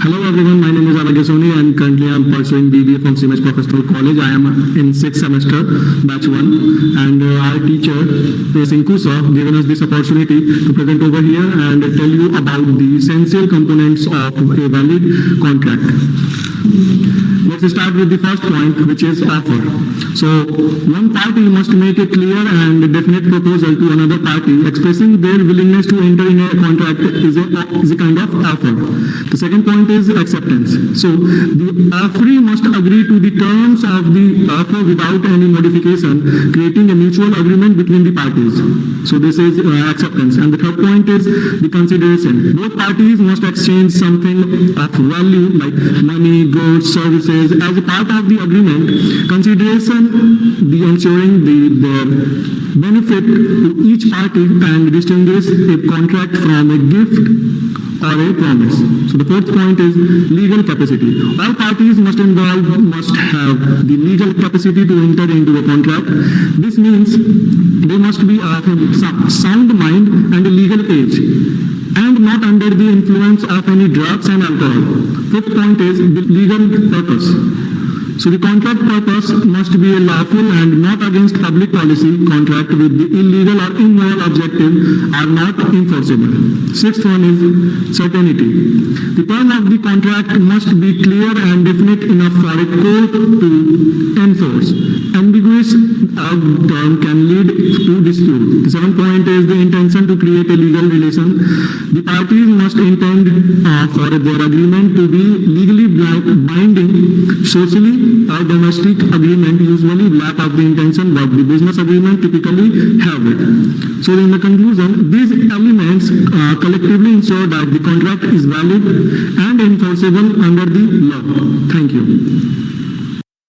Hello everyone, my name is Alagya Soni and currently I am pursuing BBA from CMH Professional College. I am in 6th semester, batch 1, and our teacher, Ms. Inkusa, given us this opportunity to present over here and tell you about the essential components of a valid contract. Let's start with the first point, which is offer. So, one party must make a clear and definite proposal to another party expressing their willingness to enter in a contract is a kind of offer. The second point is acceptance. So, the offeree must agree to the terms of the offer without any modification, creating a mutual agreement between the parties. So, this is acceptance. And the third point is the consideration. Both parties must exchange something of value like money, goods, services as a part of the agreement. Consideration, the ensuring their benefit to each party and distinguish a contract from a gift or a promise. So the fourth point is legal capacity. All parties must have the legal capacity to enter into a contract. This means they must be of sound mind and a legal age, and not under the influence of any drugs and alcohol. Fifth point is the legal purpose. So the contract purpose must be a lawful and not against public policy. Contract with the illegal or immoral objective are not enforceable. Sixth one is certainty. The term of the contract must be clear and definite enough for a court to enforce. Ambiguous term can lead to dispute. The seventh point is the intention to create a legal relation. The parties must intend for their agreement to be legally binding. Socially or domestic agreement usually lack of the intention, but the business agreement typically have it. So in the conclusion, these elements collectively ensure that the contract is valid and enforceable under the law. Thank you.